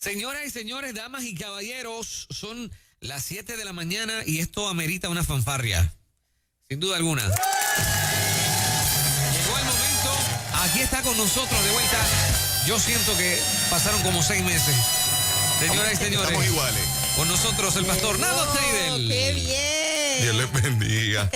Señoras y señores, damas y caballeros, son las 7 de la mañana y esto amerita una fanfarria, sin duda alguna. Llegó el momento, aquí está con nosotros de vuelta. Yo siento que pasaron como 6 meses. Señoras y señores, estamos iguales. Con nosotros el pastor Nando Seidel. ¡Qué bien! Dios les bendiga.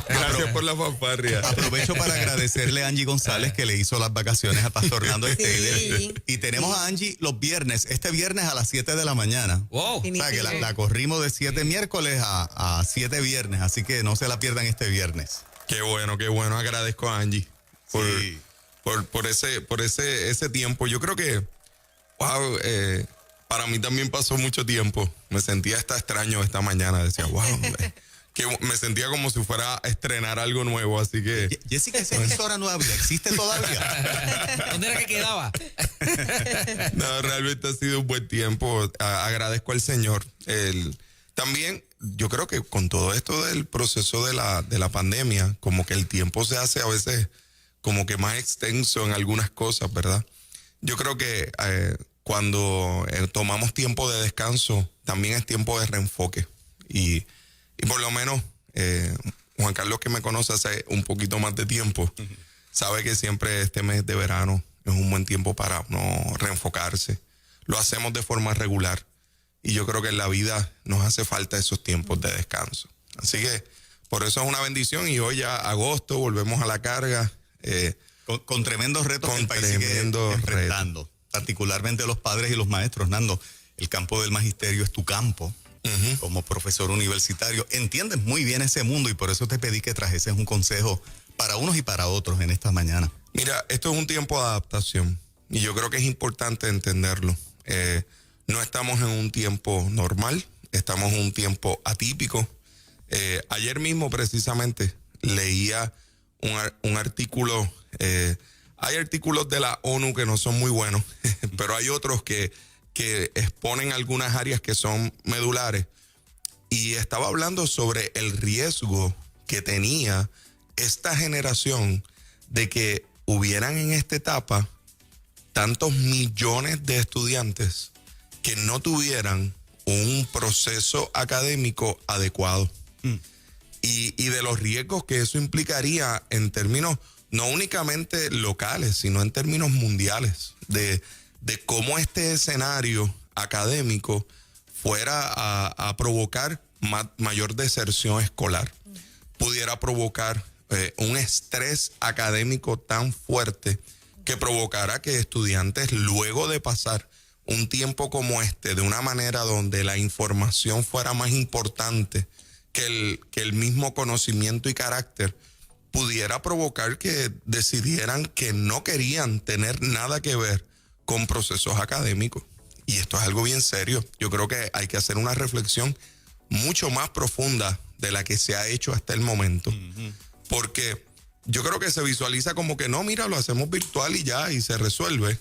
Gracias por la fanfarria. Aprovecho para agradecerle a Angie González que le hizo las vacaciones a Pastor Nando Seidel. Y tenemos a Angie los viernes, este viernes a las 7 de la mañana. Wow. O sea que la corrimos de 7 miércoles a 7 viernes, así que no se la pierdan este viernes. Qué bueno. Agradezco a Angie Sí. por ese tiempo. Yo creo que, wow, para mí también pasó mucho tiempo. Me sentía hasta extraño esta mañana. Decía, wow, que me sentía como si fuera a estrenar algo nuevo, así que... Jessica, esa emisora nueva existe todavía. ¿Dónde era que quedaba? No, realmente ha sido un buen tiempo. Agradezco al Señor. También, yo creo que con todo esto del proceso de la pandemia, como que el tiempo se hace a veces como que más extenso en algunas cosas, ¿verdad? Yo creo que cuando tomamos tiempo de descanso, también es tiempo de reenfoque. Y por lo menos, Juan Carlos, que me conoce hace un poquito más de tiempo, sabe que siempre este mes de verano es un buen tiempo para no reenfocarse. Lo hacemos de forma regular. Y yo creo que en la vida nos hace falta esos tiempos de descanso. Así que por eso es una bendición. Y hoy ya agosto, volvemos a la carga. Con tremendos retos que el país sigue enfrentando. Particularmente los padres y los maestros. Nando, el campo del magisterio es tu campo. Como profesor universitario, entiendes muy bien ese mundo y por eso te pedí que trajeses un consejo para unos y para otros en esta mañana. Mira, esto es un tiempo de adaptación y yo creo que es importante entenderlo. No estamos en un tiempo normal, estamos en un tiempo atípico. Ayer mismo precisamente leía un artículo. Hay artículos de la ONU que no son muy buenos, pero hay otros que exponen algunas áreas que son medulares. Y estaba hablando sobre el riesgo que tenía esta generación de que hubieran en esta etapa tantos millones de estudiantes que no tuvieran un proceso académico adecuado. Y de los riesgos que eso implicaría en términos no únicamente locales, sino en términos mundiales, de cómo este escenario académico fuera a provocar mayor deserción escolar, pudiera provocar un estrés académico tan fuerte que provocara que estudiantes, luego de pasar un tiempo como este, de una manera donde la información fuera más importante que el mismo conocimiento y carácter, pudiera provocar que decidieran que no querían tener nada que ver con procesos académicos. Y esto es algo bien serio. Yo creo que hay que hacer una reflexión mucho más profunda de la que se ha hecho hasta el momento. Porque yo creo que se visualiza como que no, mira, lo hacemos virtual y ya, y se resuelve.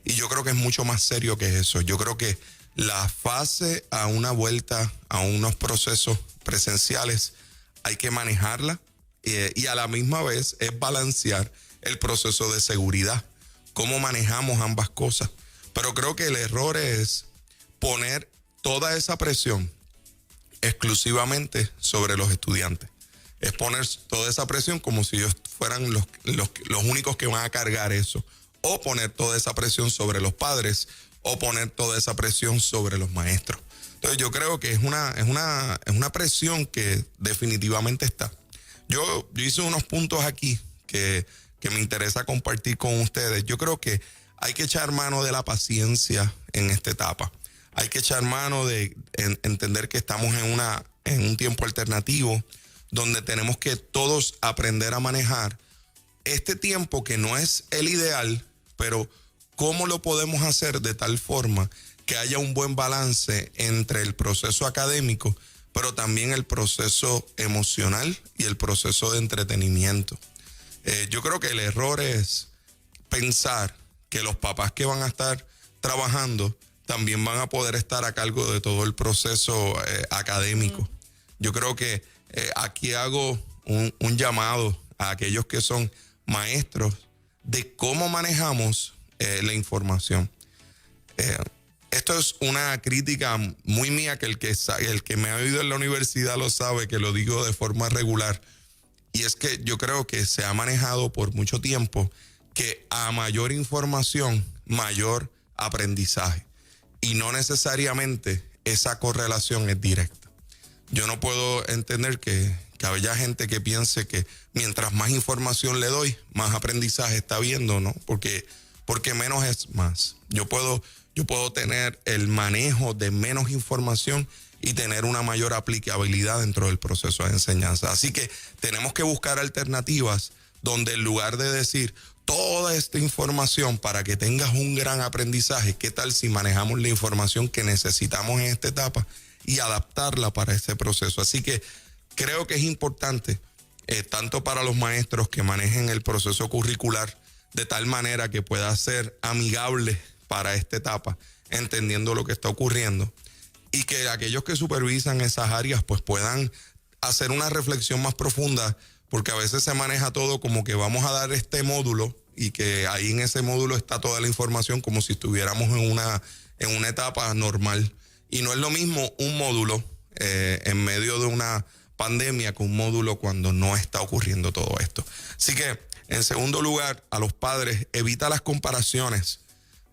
Y yo creo que es mucho más serio que eso. Yo creo que la fase a una vuelta a unos procesos presenciales hay que manejarla y a la misma vez es balancear el proceso de seguridad. Cómo manejamos ambas cosas. Pero creo que el error es poner toda esa presión exclusivamente sobre los estudiantes. Es poner toda esa presión como si ellos fueran los únicos que van a cargar eso. O poner toda esa presión sobre los padres, o poner toda esa presión sobre los maestros. Entonces yo creo que es una presión que definitivamente está. Yo hice unos puntos aquí que me interesa compartir con ustedes. Yo creo que hay que echar mano de la paciencia en esta etapa. Hay que echar mano de entender que estamos en un tiempo alternativo donde tenemos que todos aprender a manejar este tiempo que no es el ideal, pero cómo lo podemos hacer de tal forma que haya un buen balance entre el proceso académico, pero también el proceso emocional y el proceso de entretenimiento. Yo creo que el error es pensar que los papás que van a estar trabajando también van a poder estar a cargo de todo el proceso académico. Yo creo que aquí hago un llamado a aquellos que son maestros de cómo manejamos la información. Esto es una crítica muy mía, que el que me ha oído en la universidad lo sabe, que lo digo de forma regular. Y es que yo creo que se ha manejado por mucho tiempo que a mayor información, mayor aprendizaje. Y no necesariamente esa correlación es directa. Yo no puedo entender que haya gente que piense que mientras más información le doy, más aprendizaje está viendo, ¿no? Porque menos es más. Yo puedo tener el manejo de menos información y tener una mayor aplicabilidad dentro del proceso de enseñanza. Así que tenemos que buscar alternativas donde, en lugar de decir toda esta información para que tengas un gran aprendizaje, ¿qué tal si manejamos la información que necesitamos en esta etapa y adaptarla para este proceso? Así que creo que es importante, tanto para los maestros, que manejen el proceso curricular de tal manera que pueda ser amigable para esta etapa, entendiendo lo que está ocurriendo, y que aquellos que supervisan esas áreas pues puedan hacer una reflexión más profunda, porque a veces se maneja todo como que vamos a dar este módulo y que ahí en ese módulo está toda la información, como si estuviéramos en una etapa normal. Y no es lo mismo un módulo en medio de una pandemia que un módulo cuando no está ocurriendo todo esto. Así que, en segundo lugar, a los padres, evita las comparaciones.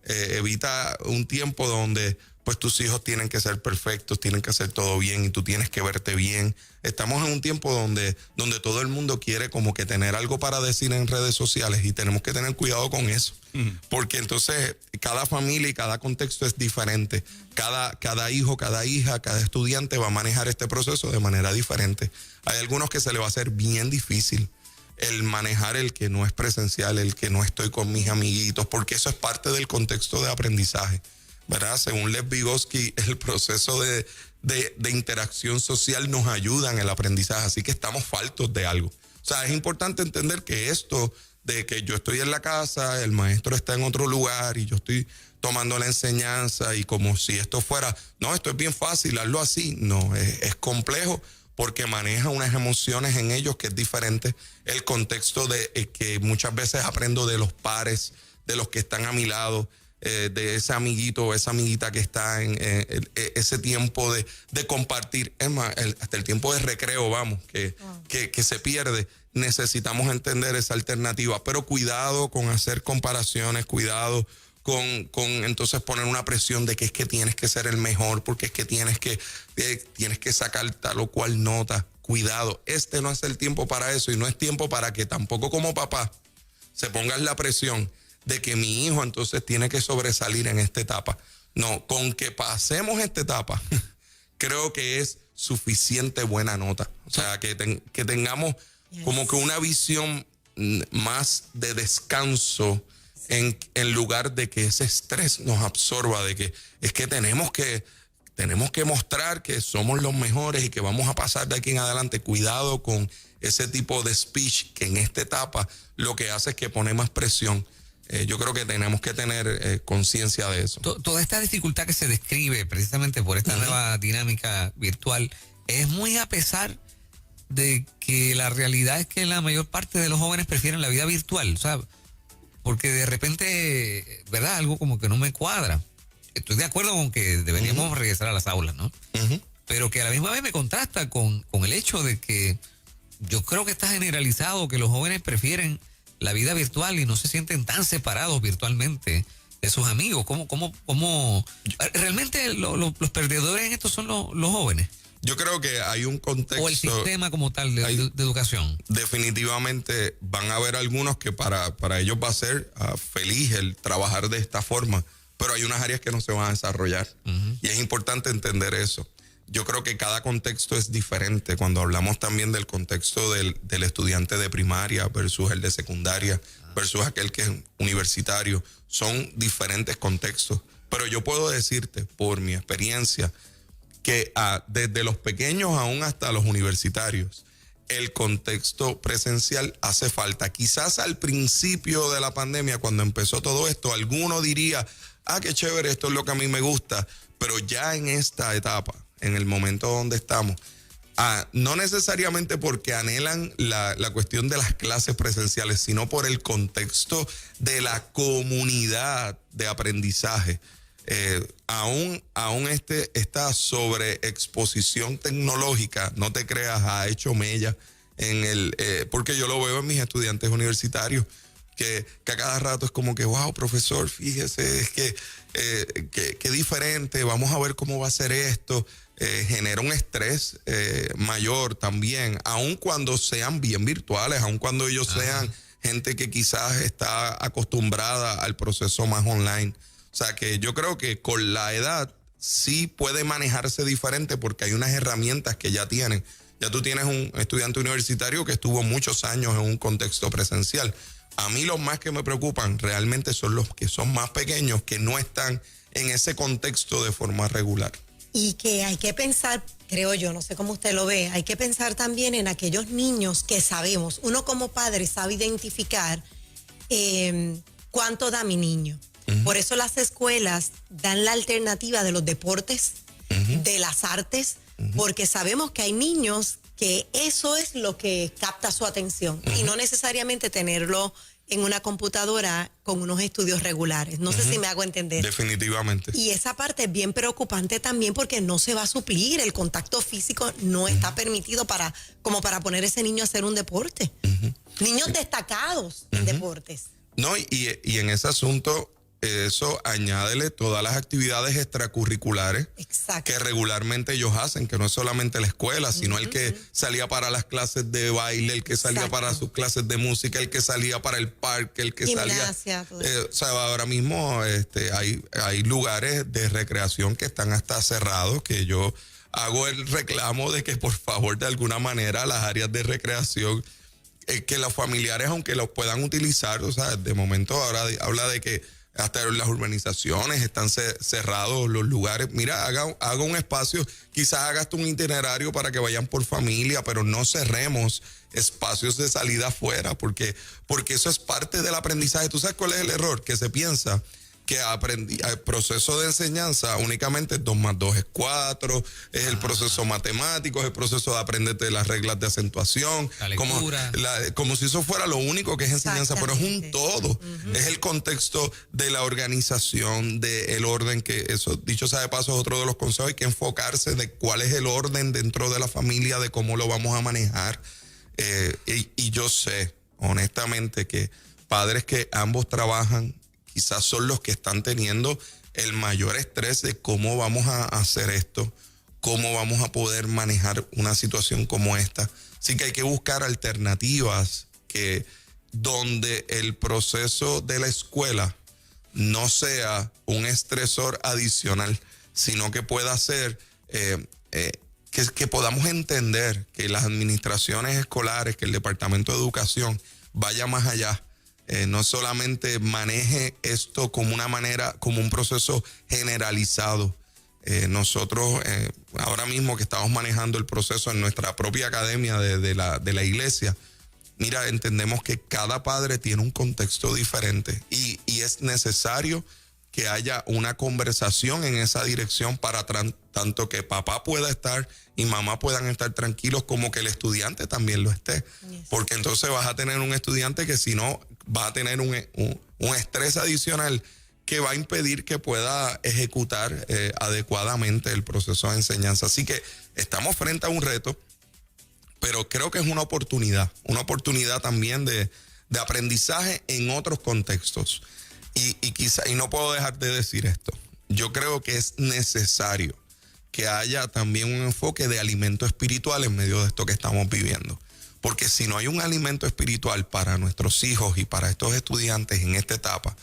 Evita un tiempo donde pues tus hijos tienen que ser perfectos, tienen que hacer todo bien y tú tienes que verte bien. Estamos en un tiempo donde todo el mundo quiere como que tener algo para decir en redes sociales, y tenemos que tener cuidado con eso. Porque entonces cada familia y cada contexto es diferente. Cada hijo, cada hija, cada estudiante va a manejar este proceso de manera diferente. Hay algunos que se le va a hacer bien difícil el manejar el que no es presencial, el que no estoy con mis amiguitos, porque eso es parte del contexto de aprendizaje, ¿verdad? Según Lev Vygotsky, el proceso de interacción social nos ayuda en el aprendizaje, así que estamos faltos de algo. O sea, es importante entender que esto de que yo estoy en la casa, el maestro está en otro lugar y yo estoy tomando la enseñanza, y como si esto fuera, no, esto es bien fácil, hazlo así. No, es complejo, porque maneja unas emociones en ellos que es diferente. El contexto de que muchas veces aprendo de los pares, de los que están a mi lado, de ese amiguito o esa amiguita que está en ese tiempo de compartir. Es más, hasta el tiempo de recreo, vamos, que se pierde. Necesitamos entender esa alternativa, pero cuidado con hacer comparaciones, cuidado con entonces poner una presión de que es que tienes que ser el mejor, porque es que tienes que sacar tal o cual nota. Cuidado, este no es el tiempo para eso, y no es tiempo para que tampoco como papá se pongas la presión de que mi hijo entonces tiene que sobresalir en esta etapa. No, con que pasemos esta etapa, creo que es suficiente buena nota. O sea, que tengamos como que una visión más de descanso, en lugar de que ese estrés nos absorba, de que es que tenemos que mostrar que somos los mejores y que vamos a pasar de aquí en adelante. Cuidado con ese tipo de speech, que en esta etapa lo que hace es que pone más presión. Yo creo que tenemos que tener conciencia de eso. Toda esta dificultad que se describe precisamente por esta nueva dinámica virtual es muy a pesar de que la realidad es que la mayor parte de los jóvenes prefieren la vida virtual, o sea, porque de repente, ¿verdad? Algo como que no me cuadra. Estoy de acuerdo con que deberíamos regresar a las aulas, ¿no? Pero que a la misma vez me contrasta con el hecho de que yo creo que está generalizado que los jóvenes prefieren la vida virtual y no se sienten tan separados virtualmente de sus amigos. ¿Cómo? Realmente los perdedores en esto son los jóvenes? Yo creo que hay un contexto... O el sistema como tal de educación. Definitivamente van a haber algunos que para ellos va a ser feliz el trabajar de esta forma, pero hay unas áreas que no se van a desarrollar. Y es importante entender eso. Yo creo que cada contexto es diferente. Cuando hablamos también del contexto del estudiante de primaria versus el de secundaria versus aquel que es universitario, son diferentes contextos. Pero yo puedo decirte, por mi experiencia, que desde los pequeños aún hasta los universitarios, el contexto presencial hace falta. Quizás al principio de la pandemia, cuando empezó todo esto, alguno diría, qué chévere, esto es lo que a mí me gusta, pero ya en esta etapa, en el momento donde estamos, no necesariamente porque anhelan la cuestión de las clases presenciales, sino por el contexto de la comunidad de aprendizaje. aún esta sobreexposición tecnológica, no te creas, ha hecho mella porque yo lo veo en mis estudiantes universitarios, que a cada rato es como que, wow, profesor, fíjese, es que diferente, vamos a ver cómo va a ser esto. Genera un estrés mayor también, aun cuando sean bien virtuales, aun cuando ellos sean gente que quizás está acostumbrada al proceso más online. O sea que yo creo que con la edad sí puede manejarse diferente porque hay unas herramientas que ya tienen. Ya tú tienes un estudiante universitario que estuvo muchos años en un contexto presencial. A mí los más que me preocupan realmente son los que son más pequeños, que no están en ese contexto de forma regular. Y que hay que pensar, creo yo, no sé cómo usted lo ve, hay que pensar también en aquellos niños que sabemos, uno como padre sabe identificar cuánto da mi niño. Uh-huh. Por eso las escuelas dan la alternativa de los deportes, uh-huh, de las artes, uh-huh, porque sabemos que hay niños que eso es lo que capta su atención, uh-huh, y no necesariamente tenerlo en una computadora con unos estudios regulares. No, uh-huh, sé si me hago entender. Definitivamente. Y esa parte es bien preocupante también porque no se va a suplir. El contacto físico no, uh-huh, está permitido como para poner a ese niño a hacer un deporte. Uh-huh. Niños destacados, uh-huh, en deportes. No, y en ese asunto, eso añádele todas las actividades extracurriculares, exacto, que regularmente ellos hacen, que no es solamente la escuela, sino, uh-huh, el que salía para las clases de baile, el que salía, exacto, para sus clases de música, el que salía para el parque, el que gimnasia, salía. O sea, ahora mismo hay lugares de recreación que están hasta cerrados, que yo hago el reclamo de que por favor de alguna manera las áreas de recreación, que los familiares, aunque los puedan utilizar, o sea, de momento ahora habla de que hasta las urbanizaciones están cerrados los lugares. Mira, haga un espacio, quizás hagas un itinerario para que vayan por familia, pero no cerremos espacios de salida afuera, porque eso es parte del aprendizaje. ¿Tú sabes cuál es el error? Que se piensa que el proceso de enseñanza únicamente 2 más 2 es 4, es el proceso matemático, es el proceso de aprenderte las reglas de acentuación, como si eso fuera lo único que es enseñanza, pero es un todo, uh-huh, es el contexto de la organización, del orden, que eso, dicho sea de paso, es otro de los consejos. Hay que enfocarse de cuál es el orden dentro de la familia, de cómo lo vamos a manejar, y yo sé, honestamente, que padres que ambos trabajan quizás son los que están teniendo el mayor estrés de cómo vamos a hacer esto, cómo vamos a poder manejar una situación como esta. Así que hay que buscar alternativas donde el proceso de la escuela no sea un estresor adicional, sino que pueda ser que podamos entender que las administraciones escolares, que el Departamento de Educación vaya más allá. No solamente maneje esto como un proceso generalizado. Nosotros ahora mismo que estamos manejando el proceso en nuestra propia academia de la iglesia, mira, entendemos que cada padre tiene un contexto diferente y es necesario que haya una conversación en esa dirección para tanto que papá pueda estar y mamá puedan estar tranquilos, como que el estudiante también lo esté. Yes. Porque entonces vas a tener un estudiante que si no va a tener un estrés adicional que va a impedir que pueda ejecutar adecuadamente el proceso de enseñanza. Así que estamos frente a un reto, pero creo que es una oportunidad también de aprendizaje en otros contextos. Y no puedo dejar de decir esto. Yo creo que es necesario que haya también un enfoque de alimento espiritual en medio de esto que estamos viviendo. Porque si no hay un alimento espiritual para nuestros hijos y para estos estudiantes en esta etapa,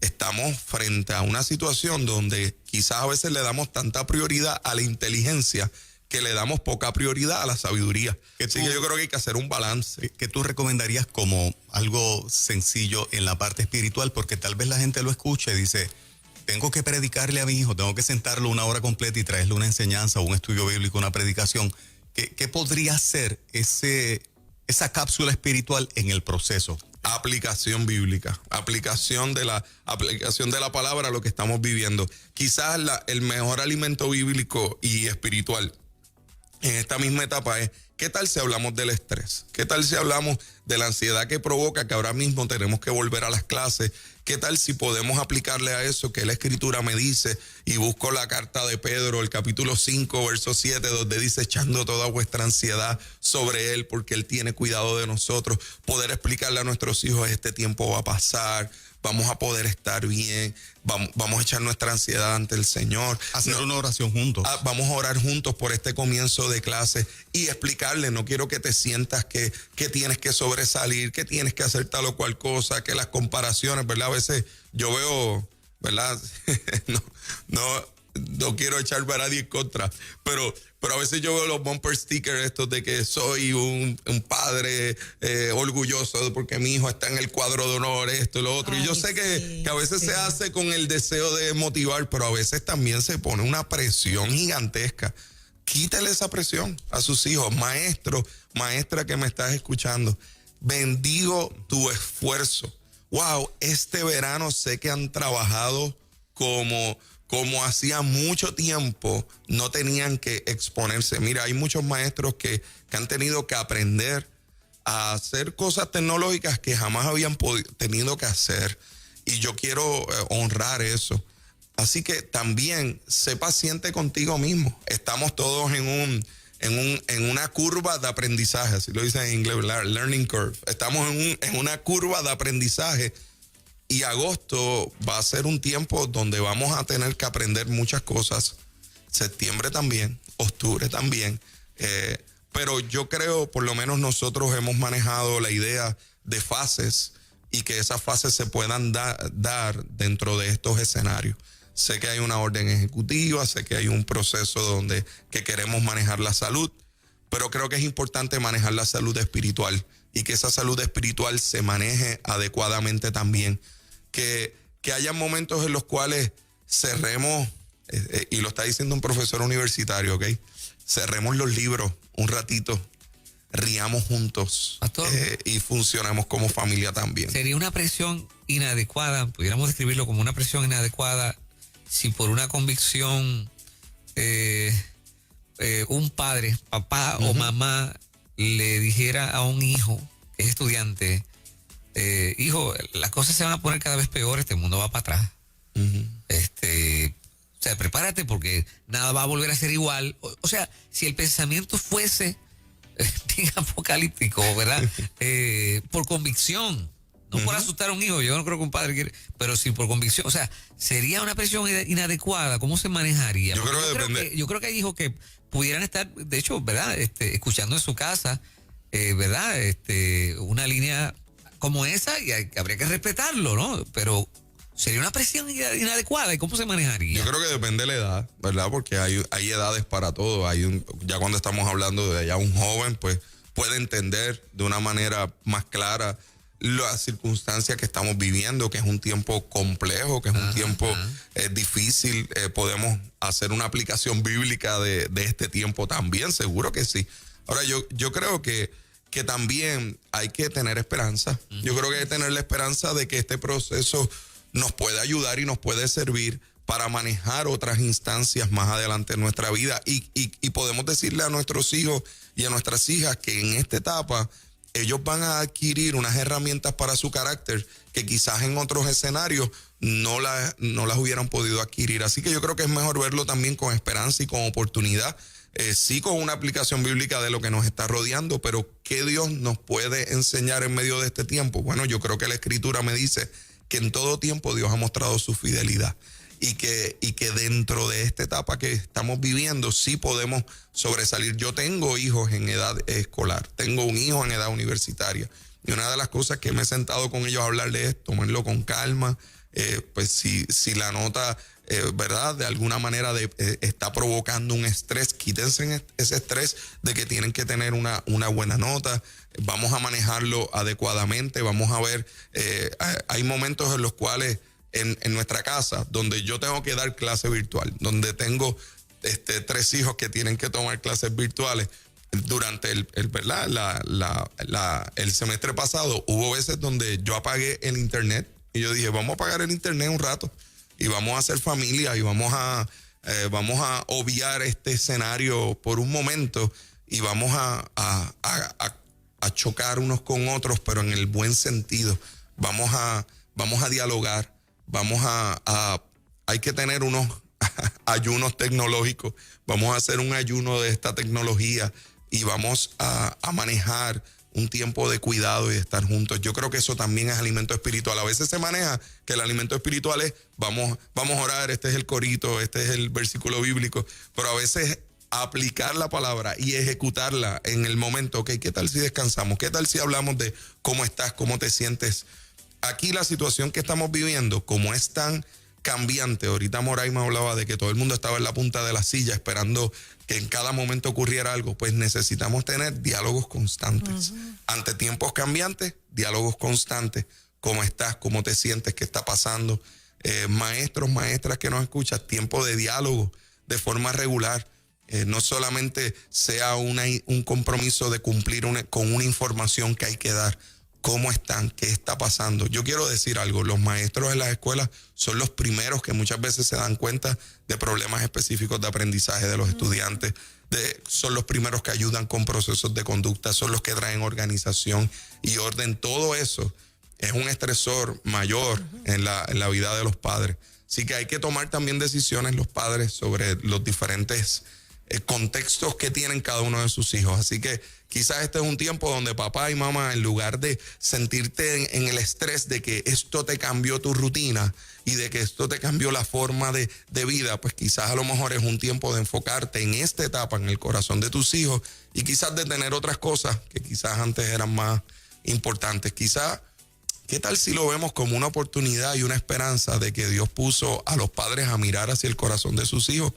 estamos frente a una situación donde quizás a veces le damos tanta prioridad a la inteligencia que le damos poca prioridad a la sabiduría. Así que yo creo que hay que hacer un balance. ¿Qué tú recomendarías como algo sencillo en la parte espiritual? Porque tal vez la gente lo escuche y dice, tengo que predicarle a mi hijo, tengo que sentarlo 1 hora completa y traerle una enseñanza, un estudio bíblico, una predicación. ¿Qué podría ser esa cápsula espiritual en el proceso? Aplicación bíblica, aplicación de la palabra a lo que estamos viviendo. Quizás el mejor alimento bíblico y espiritual en esta misma etapa es, ¿qué tal si hablamos del estrés? ¿Qué tal si hablamos de la ansiedad que provoca que ahora mismo tenemos que volver a las clases? ¿Qué tal si podemos aplicarle a eso que la Escritura me dice? Y busco la carta de Pedro, el capítulo 5, verso 7, donde dice, echando toda vuestra ansiedad sobre Él, porque Él tiene cuidado de nosotros. Poder explicarle a nuestros hijos, este tiempo va a pasar, vamos a poder estar bien, vamos a echar nuestra ansiedad ante el Señor. Hacer una oración juntos. Vamos a orar juntos por este comienzo de clase y explicarle, no quiero que te sientas que tienes que sobresalir, que tienes que hacer tal o cual cosa, que las comparaciones, ¿verdad? A veces yo veo, ¿verdad? No quiero echar a nadie en contra, pero a veces yo veo los bumper stickers estos de que soy un padre orgulloso porque mi hijo está en el cuadro de honor, esto y lo otro. Y yo sé que a veces se hace con el deseo de motivar, pero a veces también se pone una presión gigantesca. Quítale esa presión a sus hijos. Maestro, maestra que me estás escuchando, bendigo tu esfuerzo. Wow, este verano sé que han trabajado como hacía mucho tiempo no tenían que exponerse. Mira, hay muchos maestros que han tenido que aprender a hacer cosas tecnológicas que jamás habían tenido que hacer. Y yo quiero honrar eso. Así que también sé paciente contigo mismo. Estamos todos en una curva de aprendizaje, así lo dicen en inglés, learning curve. Estamos en una curva de aprendizaje. Y agosto va a ser un tiempo donde vamos a tener que aprender muchas cosas. Septiembre también, octubre también. Pero yo creo, por lo menos nosotros hemos manejado la idea de fases y que esas fases se puedan dar dentro de estos escenarios. Sé que hay una orden ejecutiva, sé que hay un proceso que queremos manejar la salud, pero creo que es importante manejar la salud espiritual y que esa salud espiritual se maneje adecuadamente también. Que haya momentos en los cuales cerremos, y lo está diciendo un profesor universitario, ¿ok? Cerremos los libros un ratito, riamos juntos, y funcionemos como familia también. Sería una presión inadecuada, pudiéramos describirlo como una presión inadecuada, si por una convicción un padre, papá o mamá, le dijera a un hijo que es estudiante, hijo, las cosas se van a poner cada vez peor, este mundo va para atrás. O sea, prepárate porque nada va a volver a ser igual. O sea, si el pensamiento fuese apocalíptico, ¿verdad? Por convicción, no por asustar a un hijo, yo no creo que un padre quiere, pero sí por convicción. O sea, sería una presión inadecuada. ¿Cómo se manejaría? Yo creo que hay hijos que pudieran estar, de hecho, ¿verdad? Escuchando en su casa, ¿verdad? Una línea como esa, y habría que respetarlo, ¿no? Pero sería una presión inadecuada. ¿Y cómo se manejaría? Yo creo que depende de la edad, ¿verdad? Porque hay edades para todo. Ya cuando estamos hablando de ya un joven, pues puede entender de una manera más clara las circunstancias que estamos viviendo, que es un tiempo complejo, que es un tiempo difícil. Podemos hacer una aplicación bíblica de este tiempo también, seguro que sí. Ahora, yo creo que también hay que tener esperanza. Yo creo que hay que tener la esperanza de que este proceso nos puede ayudar y nos puede servir para manejar otras instancias más adelante en nuestra vida. Y podemos decirle a nuestros hijos y a nuestras hijas que en esta etapa ellos van a adquirir unas herramientas para su carácter que quizás en otros escenarios no las hubieran podido adquirir. Así que yo creo que es mejor verlo también con esperanza y con oportunidad. Sí, con una aplicación bíblica de lo que nos está rodeando, pero ¿qué Dios nos puede enseñar en medio de este tiempo? Bueno, yo creo que la Escritura me dice que en todo tiempo Dios ha mostrado su fidelidad y que dentro de esta etapa que estamos viviendo sí podemos sobresalir. Yo tengo hijos en edad escolar, tengo un hijo en edad universitaria, y una de las cosas que me he sentado con ellos a hablarles es tomarlo con calma. Pues si la nota, ¿verdad? De alguna manera está provocando un estrés, quítense ese estrés de que tienen que tener una buena nota. Vamos a manejarlo adecuadamente. Vamos a ver, hay momentos en los cuales en nuestra casa donde yo tengo que dar clase virtual, donde tengo 3 hijos que tienen que tomar clases virtuales. Durante ¿verdad? el semestre pasado hubo veces donde yo apagué el internet y yo dije, vamos a apagar el internet un rato y vamos a hacer familia y vamos a vamos a obviar este escenario por un momento y vamos a chocar unos con otros, pero en el buen sentido. Vamos a dialogar, hay que tener unos ayunos tecnológicos, vamos a hacer un ayuno de esta tecnología y vamos a manejar un tiempo de cuidado y de estar juntos. Yo creo que eso también es alimento espiritual. A veces se maneja que el alimento espiritual es vamos a orar, este es el corito, este es el versículo bíblico, pero a veces aplicar la palabra y ejecutarla en el momento. Ok, ¿qué tal si descansamos? ¿Qué tal si hablamos de cómo estás, cómo te sientes? Aquí la situación que estamos viviendo, como es tan cambiante, ahorita Moraima hablaba de que todo el mundo estaba en la punta de la silla esperando que en cada momento ocurriera algo, pues necesitamos tener diálogos constantes. Ante tiempos cambiantes, diálogos constantes. ¿Cómo estás? ¿Cómo te sientes? ¿Qué está pasando? Maestros, maestras que nos escuchan, tiempo de diálogo de forma regular. No solamente sea un compromiso de cumplir con una información que hay que dar. ¿Cómo están? ¿Qué está pasando? Yo quiero decir algo, los maestros en las escuelas son los primeros que muchas veces se dan cuenta de problemas específicos de aprendizaje de los estudiantes, son los primeros que ayudan con procesos de conducta, son los que traen organización y orden. Todo eso es un estresor mayor en la vida de los padres. Así que hay que tomar también decisiones los padres sobre los diferentes contextos que tienen cada uno de sus hijos. Así que quizás este es un tiempo donde papá y mamá, en lugar de sentirte en el estrés de que esto te cambió tu rutina y de que esto te cambió la forma de vida, pues quizás a lo mejor es un tiempo de enfocarte en esta etapa, en el corazón de tus hijos, y quizás de tener otras cosas que quizás antes eran más importantes. Quizás, ¿qué tal si lo vemos como una oportunidad y una esperanza de que Dios puso a los padres a mirar hacia el corazón de sus hijos?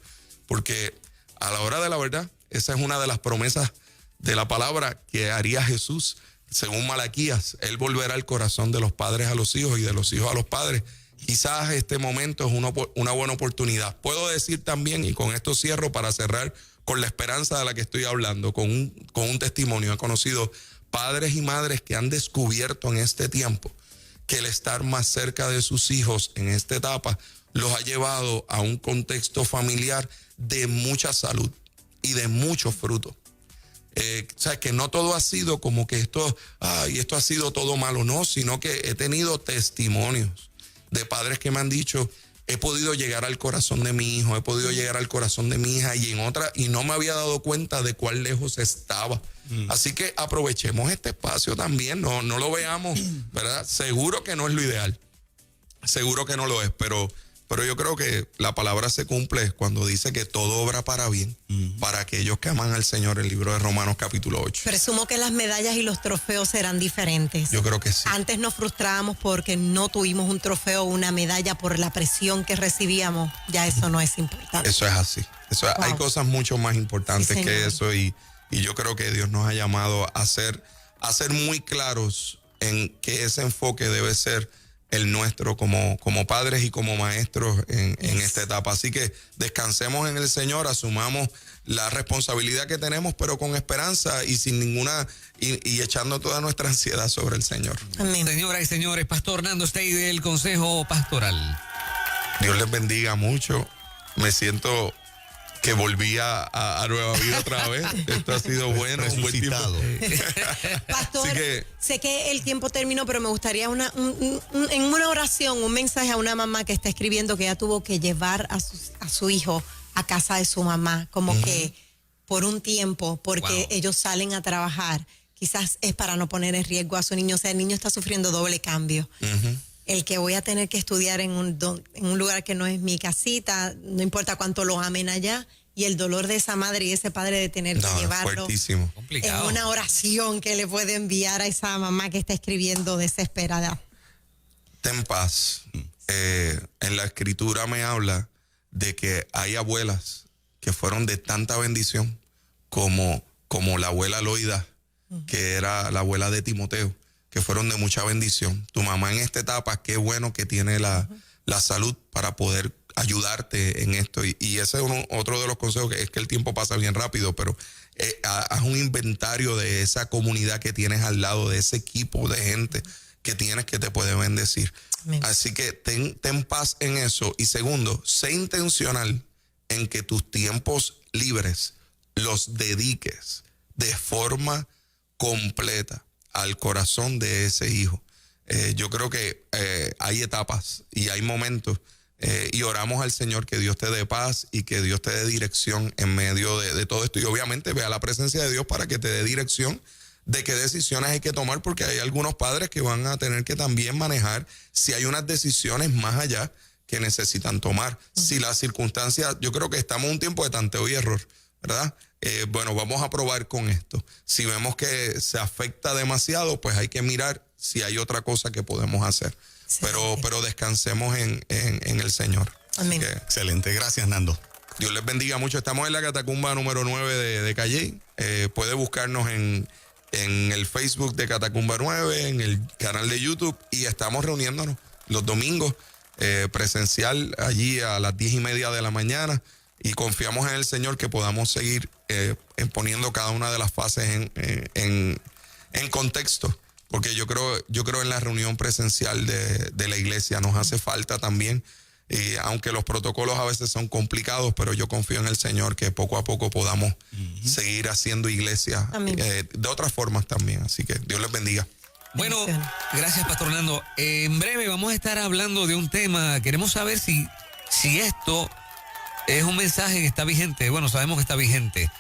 Porque a la hora de la verdad, esa es una de las promesas de la palabra que haría Jesús. Según Malaquías, Él volverá el corazón de los padres a los hijos y de los hijos a los padres. Quizás este momento es una buena oportunidad. Puedo decir también, y con esto cierro para cerrar con la esperanza de la que estoy hablando, con un testimonio. He conocido padres y madres que han descubierto en este tiempo que el estar más cerca de sus hijos en esta etapa los ha llevado a un contexto familiar de mucha salud y de mucho fruto. O sea, que no todo ha sido como que esto ha sido todo malo, no, sino que he tenido testimonios de padres que me han dicho, he podido llegar al corazón de mi hijo, he podido llegar al corazón de mi hija y no me había dado cuenta de cuán lejos estaba. Así que aprovechemos este espacio también, no lo veamos, ¿verdad? Seguro que no es lo ideal, seguro que no lo es, pero yo creo que la palabra se cumple cuando dice que todo obra para bien para aquellos que aman al Señor, el libro de Romanos capítulo 8. Presumo que las medallas y los trofeos serán diferentes. Yo creo que sí. Antes nos frustrábamos porque no tuvimos un trofeo o una medalla por la presión que recibíamos. Ya eso no es importante. Eso es así. Wow. Hay cosas mucho más importantes que eso y yo creo que Dios nos ha llamado a ser muy claros en que ese enfoque debe ser el nuestro como padres y como maestros en esta etapa. Así que descansemos en el Señor, asumamos la responsabilidad que tenemos, pero con esperanza y sin ninguna, y echando toda nuestra ansiedad sobre el Señor. Amén. Señoras y señores, Pastor Nando Stey del Consejo Pastoral. Dios les bendiga mucho. Me siento que volví a Nueva Vida otra vez. Esto ha sido bueno, un buen tiempo. Pastor, sé que el tiempo terminó, pero me gustaría en una oración, un mensaje a una mamá que está escribiendo que ella tuvo que llevar a su hijo a casa de su mamá, como que por un tiempo, porque ellos salen a trabajar. Quizás es para no poner en riesgo a su niño. O sea, el niño está sufriendo doble cambio. El que voy a tener que estudiar en un lugar que no es mi casita, no importa cuánto lo amen allá, y el dolor de esa madre y ese padre de tener que llevarlo fuertísimo. En una oración que le puede enviar a esa mamá que está escribiendo desesperada. Ten paz. En la escritura me habla de que hay abuelas que fueron de tanta bendición como la abuela Loida, que era la abuela de Timoteo, que fueron de mucha bendición. Tu mamá en esta etapa, qué bueno que tiene la salud para poder ayudarte en esto. Y ese es otro de los consejos, que es que el tiempo pasa bien rápido, pero haz un inventario de esa comunidad que tienes al lado, de ese equipo de gente que tienes que te puede bendecir. Amén. Así que ten paz en eso. Y segundo, sé intencional en que tus tiempos libres los dediques de forma completa al corazón de ese hijo. Yo creo que hay etapas y hay momentos y oramos al Señor que Dios te dé paz y que Dios te dé dirección en medio de todo esto. Y obviamente ve a la presencia de Dios para que te dé dirección de qué decisiones hay que tomar, porque hay algunos padres que van a tener que también manejar si hay unas decisiones más allá que necesitan tomar. Si las circunstancias, yo creo que estamos en un tiempo de tanteo y error, ¿verdad? Bueno, vamos a probar con esto. Si vemos que se afecta demasiado, pues hay que mirar si hay otra cosa que podemos hacer. Pero descansemos en el Señor. Amén. Excelente, gracias, Nando. Dios les bendiga mucho. Estamos en la catacumba número 9 de Calley. Puede buscarnos en el Facebook de Catacumba 9, en el canal de YouTube, y estamos reuniéndonos los domingos presencial allí a las 10:30 de la mañana, y confiamos en el Señor que podamos seguir poniendo cada una de las fases en contexto, porque yo creo en la reunión presencial de la iglesia. Nos hace falta también, aunque los protocolos a veces son complicados, pero yo confío en el Señor que poco a poco podamos seguir haciendo iglesia de otras formas también. Así que Dios les bendiga. Bueno, gracias, Pastor Nando. En breve vamos a estar hablando de un tema. Queremos saber si esto es un mensaje que está vigente. Bueno, sabemos que está vigente.